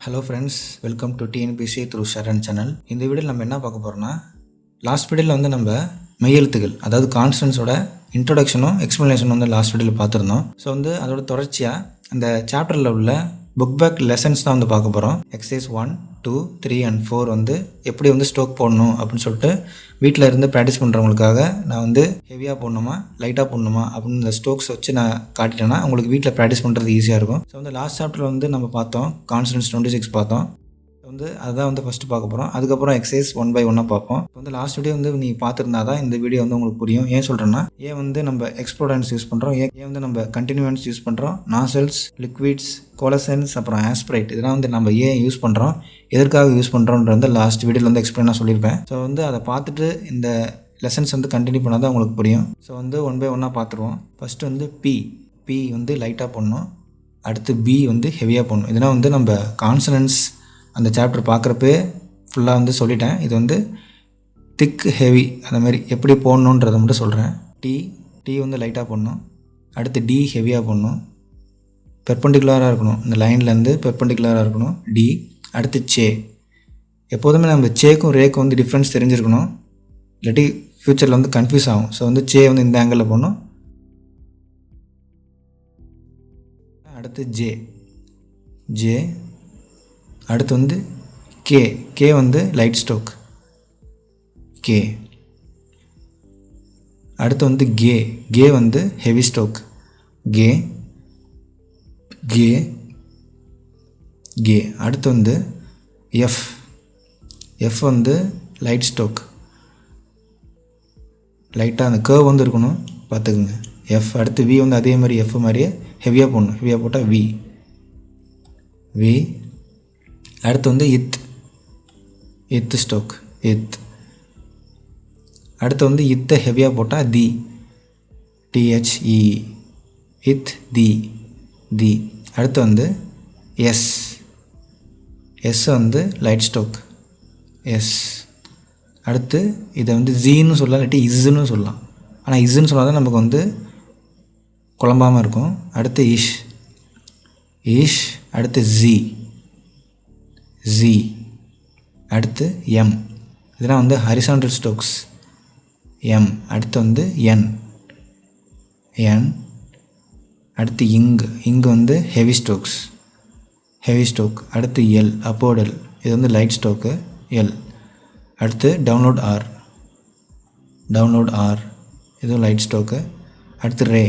Hello friends, welcome to TNPSC through Sharan channel. இந்த வீடியோவில் நம்ம என்ன பார்க்க போகிறோம்னா, லாஸ்ட் வீடியோவில் வந்து நம்ம மெய்யெழுத்துகள், அதாவது கான்ஸ்டன்ஸோட இன்ட்ரொடக்ஷனும் எக்ஸ்ப்ளனேஷனும் வந்து லாஸ்ட் வீடியோவில் பார்த்துருந்தோம். ஸோ வந்து அதோட தொடர்ச்சியாக அந்த சாப்டரில் உள்ள புக் பேக் லெசன்ஸ் தான் வந்து பார்க்க போகிறோம். எக்ஸசைஸ் 1, 2, 3 and 4 வந்து எப்படி வந்து ஸ்ட்ரோக் போடணும் அப்படின்னு சொல்லிட்டு வீட்டில் இருந்து ப்ராக்டிஸ் பண்ணுறவங்களுக்காக நான் வந்து ஹெவியாக போடணுமா லைட்டாக போடணுமா அப்படின்னு இந்த ஸ்ட்ரோக்ஸ் வச்சு நான் காட்டிட்டேன்னா உங்களுக்கு வீட்டில் ப்ராக்டிஸ் பண்ணுறது ஈஸியாக இருக்கும். ஸோ வந்து லாஸ்ட் சாப்டரில் வந்து நம்ம பார்த்தோம் கான்ஸ்டன்ஸ் 26 பார்த்தோம். வந்து அதுதான் வந்து ஃபஸ்ட்டு பார்க்க போகிறோம். அதுக்கப்புறம் எக்ஸசைஸ் 1 by 1 பார்ப்போம். இப்போ வந்து லாஸ்ட் வீடியோ வந்து நீங்கள் பார்த்துருந்தா தான் இந்த வீடியோ வந்து உங்களுக்கு புரியும். ஏன் சொல்கிறேன்னா, ஏன் வந்து நம்ம எக்ஸ்ப்ளோரன்ஸ் யூஸ் பண்ணுறோம், ஏன் வந்து நம்ம கண்டினியூவன்ஸ் யூஸ் பண்ணுறோம், நாசல்ஸ், லிக்விட்ஸ், கோலசன்ஸ், அப்புறம் ஆஸ்பிரேட், இதெல்லாம் வந்து நம்ம ஏன் யூஸ் பண்ணுறோம், எதற்காக யூஸ் பண்ணுறோன்றது லாஸ்ட் வீடியோவில் வந்து எக்ஸ்பிளைனாக சொல்லியிருப்பேன். ஸோ வந்து அதை பார்த்துட்டு இந்த லெசன்ஸ் வந்து கண்டினியூ பண்ணால் தான் உங்களுக்கு புரியும். ஸோ வந்து 1 by 1 பார்த்துருவோம். ஃபஸ்ட்டு வந்து பி வந்து லைட்டாக போடணும், அடுத்து பி வந்து ஹெவியாக போடணும். இதெல்லாம் வந்து நம்ம கான்சனன்ஸ் அந்த சாப்டர் பார்க்குறப்பே ஃபுல்லாக வந்து சொல்லிட்டேன். இது வந்து திக் ஹெவி அந்த மாதிரி எப்படி போடணுன்றதை மட்டும் சொல்கிறேன். டி வந்து லைட்டாக போடணும், அடுத்து டி ஹெவியாக போடணும், பெர்பெண்டிகுலராக இருக்கணும், இந்த லைன்லேருந்து பெர்பெண்டிகுலராக இருக்கணும் டி. அடுத்து சே, எப்போதுமே நம்ம சேக்கும் ரேக்கும் வந்து டிஃப்ரென்ஸ் தெரிஞ்சிருக்கணும், இல்லாட்டி ஃப்யூச்சரில் வந்து கன்ஃபியூஸ் ஆகும். ஸோ வந்து சே வந்து இந்த ஆங்கிளில் போடணும். அடுத்து ஜே, அடுத்து வந்து கே வந்து லைட் ஸ்ட்ரோக் கே. அடுத்து வந்து கே வந்து ஹெவி ஸ்ட்ரோக் கே. அடுத்து வந்து எஃப் வந்து லைட் ஸ்ட்ரோக், லைட்டாக அந்த கர்வ் வந்து இருக்கணும் பார்த்துக்குங்க எஃப். அடுத்து வி வந்து அதே மாதிரி எஃப் மாதிரியே ஹெவியாக போடணும், ஹெவியாக போட்டால் வி. அடுத்து வந்து இத் ஸ்ட்ரோக் அடுத்து வந்து இத்தை ஹெவியாக போட்டால் THE இத் தி. அடுத்து வந்து எஸ் வந்து லைட் ஸ்ட்ரோக் எஸ். அடுத்து இதை வந்து ஜீன்னு சொல்லலாம், இல்லாட்டி இஸ்ன்னு சொல்லலாம். ஆனால் இஸ்ன்னு சொன்னால் தான் நமக்கு வந்து குழம்பாமல் இருக்கும். அடுத்து இஷ். அடுத்து ஜி. அடுத்து எம், இதெல்லாம் வந்து ஹரிசாண்டல் ஸ்ட்ரோக்ஸ் எம். அடுத்து வந்து என். அடுத்து இங்கு வந்து ஹெவி ஸ்ட்ரோக். அடுத்து எல் அப்போர்டல், இது வந்து லைட் ஸ்ட்ரோக்கு எல். அடுத்து டவுன்லோட் ஆர், இதுவும் லைட் ஸ்ட்ரோக்கு. அடுத்து ரே.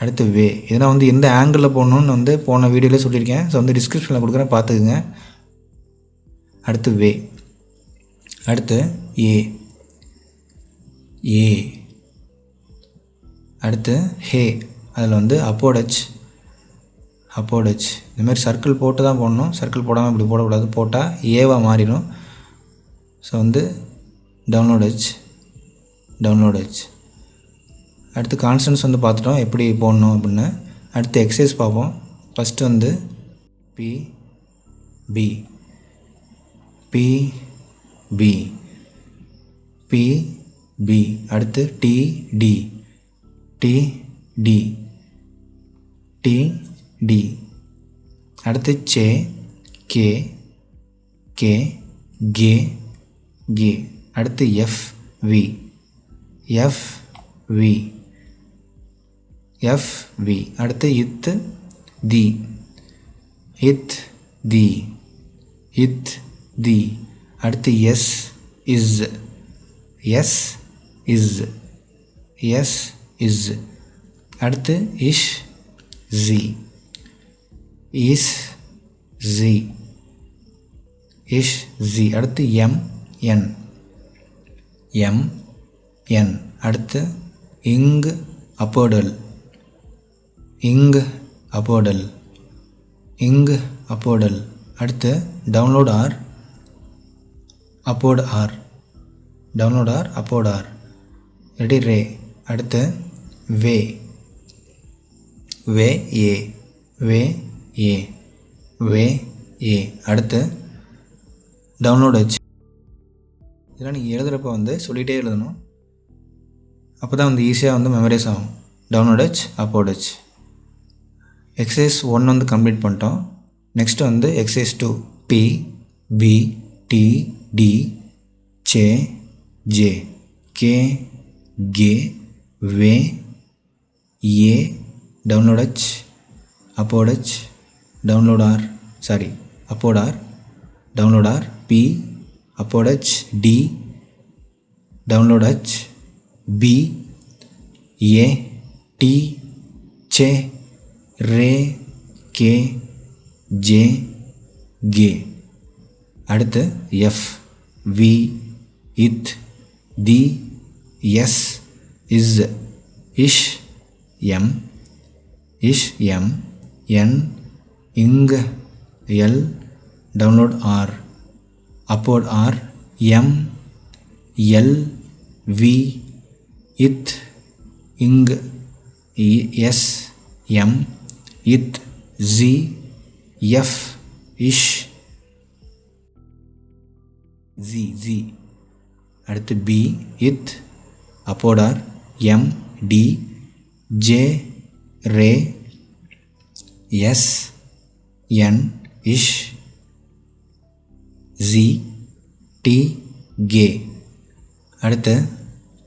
அடுத்து வே, இதெல்லாம் வந்து எந்த ஆங்கிளில் போடணுன்னு வந்து போன வீடியோவில் சொல்லியிருக்கேன். ஸோ வந்து டிஸ்கிரிப்ஷனில் கொடுக்குறேன், பார்த்துக்குங்க. அடுத்து வே. அடுத்து ஏ. அடுத்து ஹே, அதில் வந்து அப்போடச். இந்தமாதிரி சர்க்கிள் போட்டு தான் போடணும், சர்க்கிள் போடாமல் இப்படி போடக்கூடாது, போட்டால் ஏவாக மாறிடும். ஸோ வந்து டவுன்லோட் ஹெச். அடுத்து கான்ஸ்டன்ஸ் வந்து பார்த்துட்டோம் எப்படி போடணும் அப்படின்னு. அடுத்து எக்ஸசைஸ் பார்ப்போம். ஃபஸ்ட்டு வந்து பி. அடுத்து டி. அடுத்து கே. அடுத்து எஃப் வி. அடுத்து இத் தி. அடுத்து எஸ் இஸ். அடுத்து இஷ் ஜி. அடுத்து என். அடுத்து இங் அப்போர்டல். அடுத்து டவுன்லோட் ஆர் அப்போர்ட் ஆர் ரெடி ரே. அடுத்து வே ஏ. அடுத்து டவுன்லோட் ஹெச். இதெல்லாம் நீங்கள் எழுதுகிறப்ப வந்து சொல்லிகிட்டே எழுதணும், அப்போ தான் வந்து ஈஸியாக வந்து மெமரைஸ் ஆகும். Download H, upload H. Exercise 1 வந்து கம்ப்ளீட் பண்ணிட்டோம். நெக்ஸ்ட் வந்து exercise 2 B B D D C J K K V A download H upload h download r upload r download r p upload h d download h b a t che re k j g அடுத்து f v it the s is ish m ish m n ing l download r upload r m l v it ing s m it z f ish z அடுத்து b it upload r m d j re S N ish Z T G அடுத்து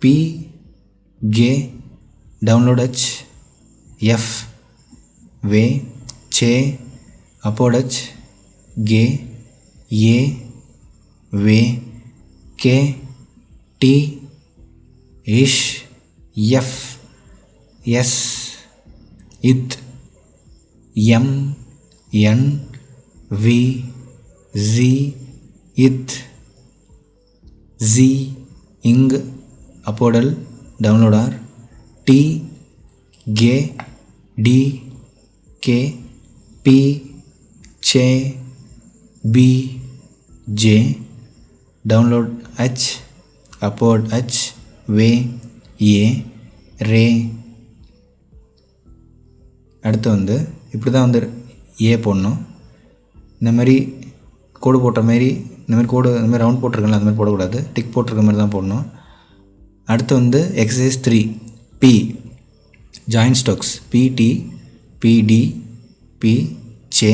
P G download H F V che upload H G A V K T ish F S it M N V Z it Z ing upload l download r T G D K P che B J download H upload H V A re அடுத்து வந்து இப்படி தான் வந்து ஏ போடணும். இந்த மாதிரி கோடு போட்ட மாதிரி இந்த மாதிரி கோடு இந்த மாதிரி ரவுண்ட் போட்டிருக்கல அந்த மாதிரி போடக்கூடாது, டிக் போட்டிருக்க மாதிரி தான் போடணும். அடுத்து வந்து exercise 3 B join strokes B D B D B C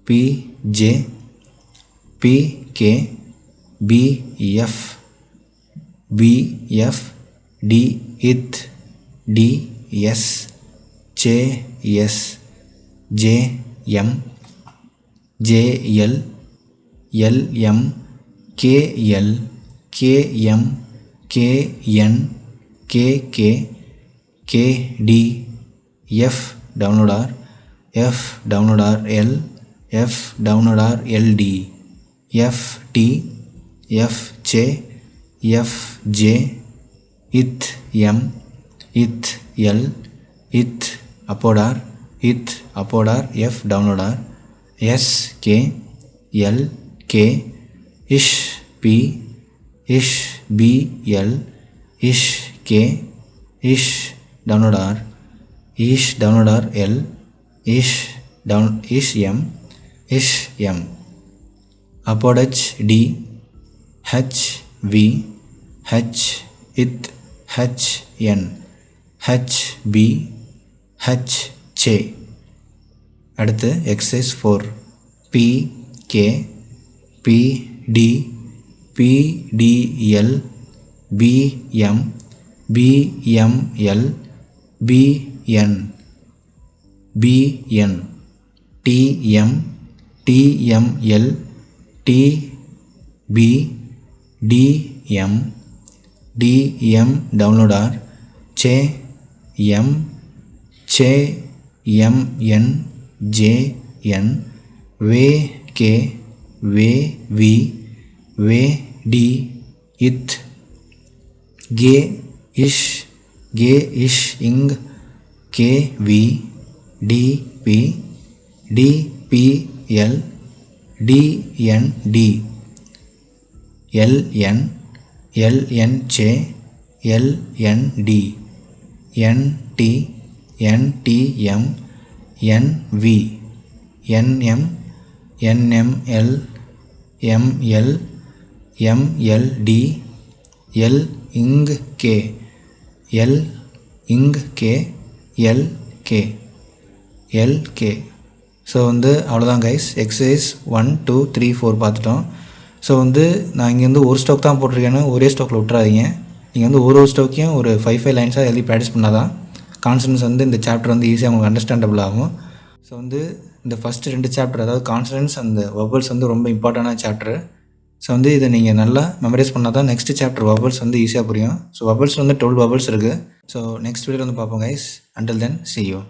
B J B K B F B F D இத் D S C S J M J L L M K L K M K N K K K D F download R F download R L F download R L D F D F C F J இத் M இத் L இத் upload r it upload r f download r s k l k ish p ish b l ish k ish download r ish download r l ish down ish m ish m upload h d h v h it h n h b h che அடுத்து exercise 4 p k p d p d l b m b m l b n b n t m t m l t b d m d m download r che m che m n j n ve k ve v ve d it ge ish ing k v d p d p l d n d l n l n che l n d n t n t m n v n m n m l m l m l d l ing k l ing k l k LK. So வந்து அவ்வளோதான் guys. Exercise 1 2 3 4 பார்த்துட்டோம். So வந்து நான் இங்கேருந்து ஒரு stroke தான் போட்டிருக்கேன்னு ஒரே ஸ்டோக்கில் விட்றாதீங்க. நீங்கள் வந்து ஒரு ஸ்டோக்கையும் ஒரு 5 லைன்ஸாக எழுதி ப்ராக்டிஸ் பண்ணால் தான் கான்சனன்ஸ் வந்து இந்த சாப்டர் வந்து ஈஸியாக உங்களுக்கு அண்டர்ஸ்டாண்டபிள் ஆகும். ஸோ வந்து இந்த ஃபஸ்ட்டு 2 சாப்டர் அதாவது கான்சனன்ஸ் அந்த வவல்ஸ் வந்து ரொம்ப இம்பார்ட்டண்டான சாப்டர். ஸோ வந்து இதை நீங்கள் நல்லா மெமரைஸ் பண்ணால் தான் நெக்ஸ்ட் சாப்டர் வவல்ஸ் வந்து ஈஸியாக புரியும். ஸோ வவல்ஸ் வந்து 12 வவல்ஸ் இருக்குது. ஸோ நெக்ஸ்ட் வீடியோ வந்து பார்ப்போம் guys. Until then see you.